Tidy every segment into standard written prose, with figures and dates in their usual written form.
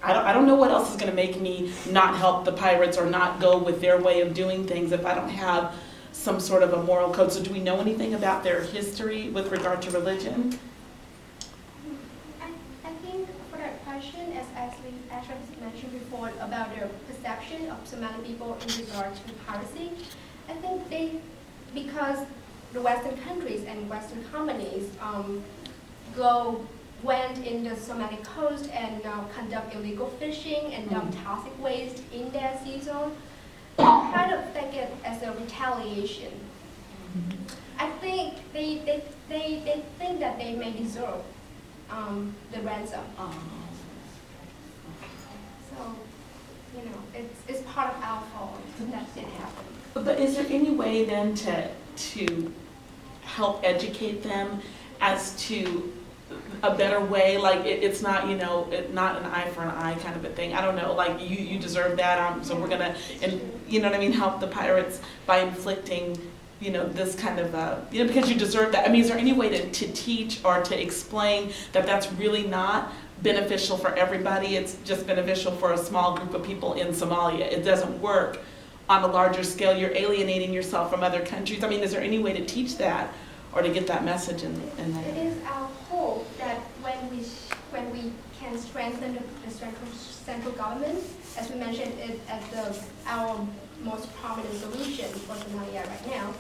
I don't know what else is going to make me not help the pirates or not go with their way of doing things if I don't have some sort of a moral code. So do we know anything about their history with regard to religion? I think for that question, as Ashley mentioned before about the perception of Somali people in regard to piracy, I think because the Western countries and Western companies went in the Somali coast and conduct illegal fishing and dump toxic waste in their sea zone, kind of take it as a retaliation. I think they think that they may deserve the ransom. So, you know, it's part of our fault that did happen. But is there any way then to help educate them as to a better way? Like it's not, you know, not an eye for an eye kind of a thing. I don't know, like you deserve that, so we're gonna, and you know what I mean, help the pirates by inflicting, you know, this kind of, you know, because you deserve that. I mean, is there any way to teach or to explain that that's really not beneficial for everybody? It's just beneficial for a small group of people in Somalia. It doesn't work on a larger scale. You're alienating yourself from other countries. I mean, is there any way to teach that or to get that message in there? It is our hope that when we can strengthen the central government, as we mentioned it as our most prominent solution for Somalia right now,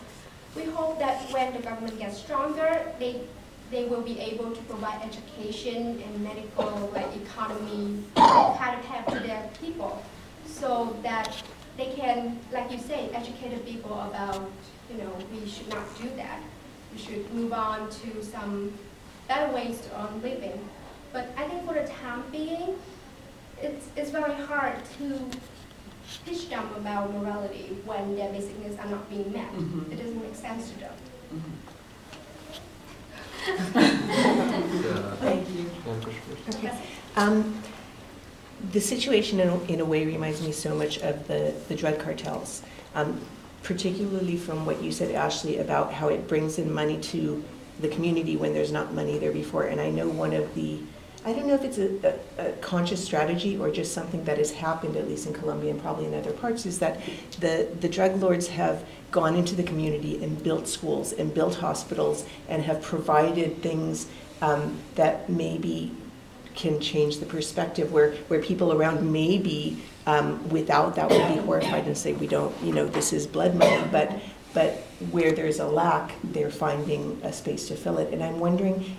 we hope that when the government gets stronger, they will be able to provide education and medical, like economy kind of help to their people, so that they can, like you say, educate the people about, you know, we should not do that. We should move on to some better ways to earn living. But I think for the time being, it's very hard to teach them about morality when their basic needs are not being met. It doesn't make sense to them. Thank you. Okay. The situation in a way reminds me so much of the drug cartels, particularly from what you said, Ashley, about how it brings in money to the community when there's not money there before. And I know one of the, I don't know if it's a conscious strategy or just something that has happened, at least in Colombia and probably in other parts, is that the drug lords have gone into the community and built schools and built hospitals and have provided things that maybe can change the perspective where people around maybe without that would be horrified and say, we don't, you know, this is blood money, but where there's a lack, they're finding a space to fill it. And I'm wondering,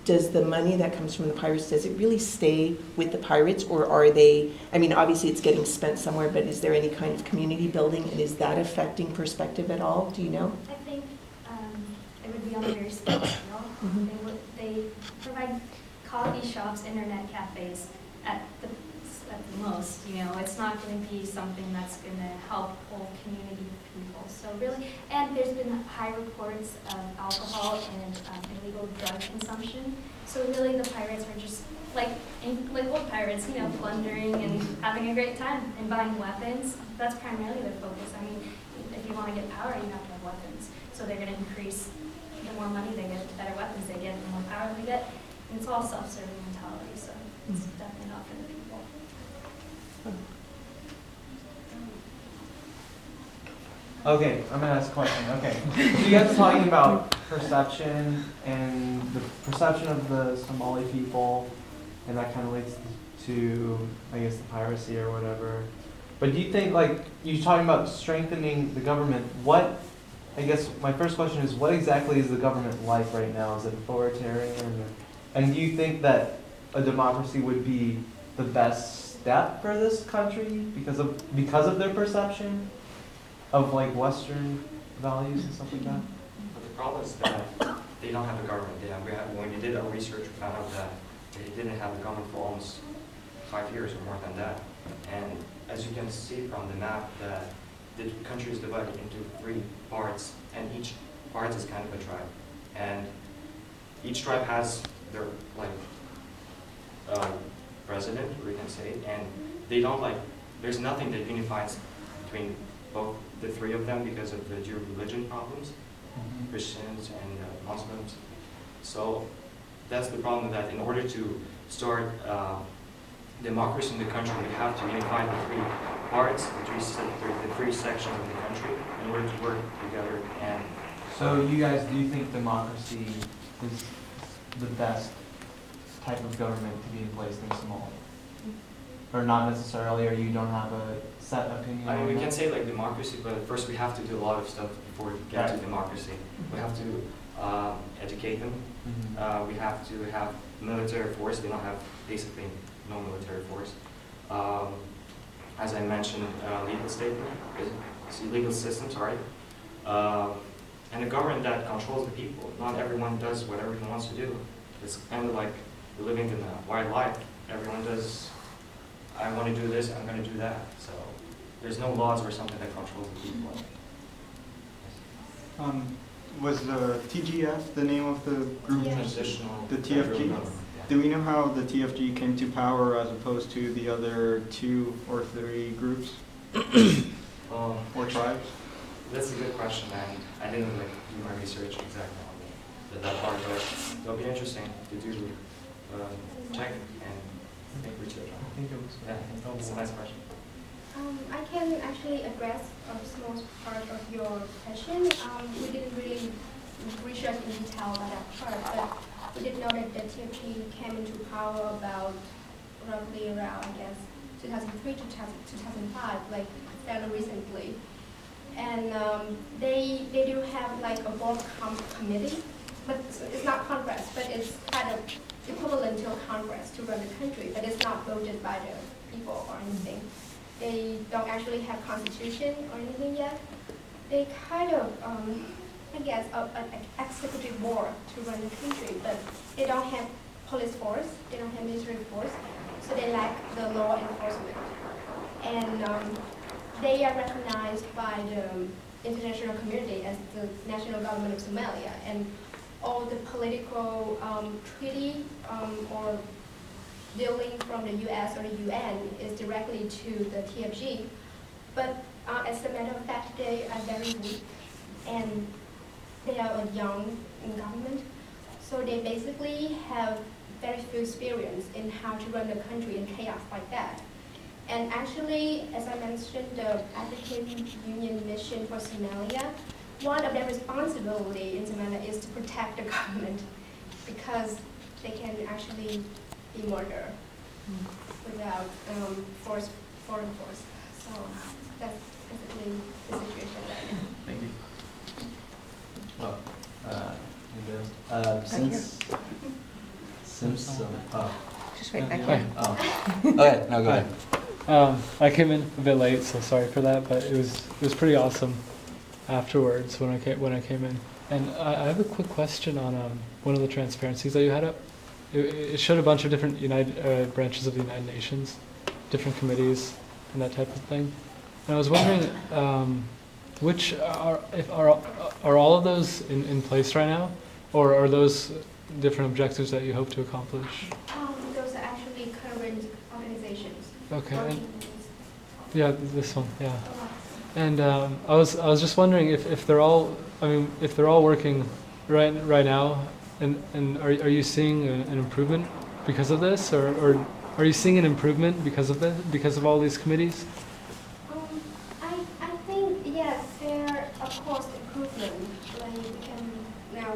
does the money that comes from the pirates, does it really stay with the pirates, or are they, I mean, obviously it's getting spent somewhere, but is there any kind of community building, and is that affecting perspective at all? Do you know? I think it would be on a very small scale. They provide coffee shops, internet cafes at the most. You know, it's not going to be something that's going to help whole community people. So really, and there's been high reports of alcohol and illegal drug consumption. So really, the pirates were just like old pirates, you know, plundering and having a great time and buying weapons. That's primarily their focus. I mean, if you want to get power, you have to have weapons. So they're going to increase. The more money they get, the better weapons they get, the more power they get. And it's all self-serving mentality, so it's definitely not for the people. Okay, I'm gonna ask a question. Okay, so you guys are talking about perception and the perception of the Somali people, and that kind of leads to, I guess, the piracy or whatever. But do you think, like, you're talking about strengthening the government, what, I guess my first question is, what exactly is the government like right now? Is it authoritarian? And do you think that a democracy would be the best step for this country because of their perception of like Western values and stuff like that? But the problem is that they don't have a government. When we did our research, we found out that they didn't have a government for almost 5 years or more than that. And as you can see from the map, that the country is divided into 3 parts, and each part is kind of a tribe. And each tribe has their president, we can say, and they don't there's nothing that unifies between both the 3 of them because of the dual religion problems, Christians and Muslims. So that's the problem, that in order to start democracy in the country, we have to unify the three parts, the three sections of the country, in order to work together. And So you guys, do you think democracy is the best type of government to be in place in Somalia? Or not necessarily, or you don't have a set opinion? I mean, on we that? can say like democracy, but first we have to do a lot of stuff before we get to Right. democracy. We have to educate them. Mhm. We have to have military force. They don't have basically no military force. As I mentioned, legal system, sorry. And a government that controls the people. Not everyone does what everyone wants to do. It's kind of like we're living in a wild life. Everyone does, I want to do this, I'm going to do that. So there's no laws or something that controls the people. Was the TGF the name of the group? Yeah. Transitional. The TFG? Yeah. Do we know how the TFG came to power as opposed to the other 2 or 3 groups or tribes? That's a good question, and I didn't like do my research exactly on that part, but it'll be interesting to do check and make research on. I think it was. Yeah, it's a nice question. I can actually address a small part of your question. We didn't really research in detail about that part, but we did know that the TFG came into power about roughly around, I guess, 2003 to 2005, like fairly recently. And they do have like a board committee, but it's not Congress, but it's kind of equivalent to a Congress to run the country, but it's not voted by the people or anything. They don't actually have constitution or anything yet. They kind of, I guess, an executive board to run the country, but they don't have police force, they don't have military force, so they lack the law enforcement. And they are recognized by the international community as the national government of Somalia, and all the political treaty or dealing from the US or the UN is directly to the TFG. But as a matter of fact, they are very weak, and they are young in government, so they basically have very few experience in how to run the country in chaos like that. And actually, as I mentioned, the African Union mission for Somalia, one of their responsibility in Somalia is to protect the government, because they can actually be murdered without foreign force. So that's basically the situation right now. Thank you. Well, since Just right back oh, here. okay, no, go ahead. I came in a bit late, so sorry for that. But it was pretty awesome afterwards when I came in. And I have a quick question on one of the transparencies that you had up. It showed a bunch of different branches of the United Nations, different committees, and that type of thing. And I was wondering, which are all of those in place right now, or are those different objectives that you hope to accomplish? Those are actually current organizations. Okay. working Yeah, this one. Yeah. with- And I was just wondering if they're all, if they're all working right now, and are you seeing an improvement because of this, or are you seeing an improvement because of all these committees? I think yes, there are of course improvement. Like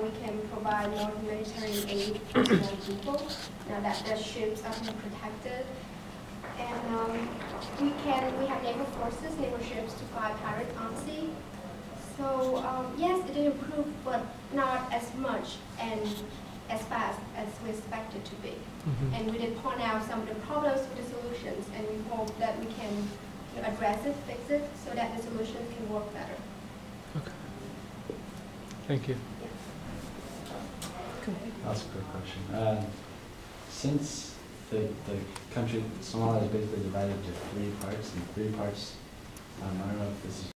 we can provide more humanitarian aid for more people. Now that the ships are being protected, and we have naval forces, naval ships to fight pirate on sea. So yes, it did improve, but not as much and as fast as we expected to be. Mhm. And we did point out some of the problems with the solutions, and we hope that we can address it, fix it, so that the solutions can work better. Okay. Thank you. That's a quick question. Since the country, Somalia is basically divided into 3 parts, and 3 parts, I don't know if this is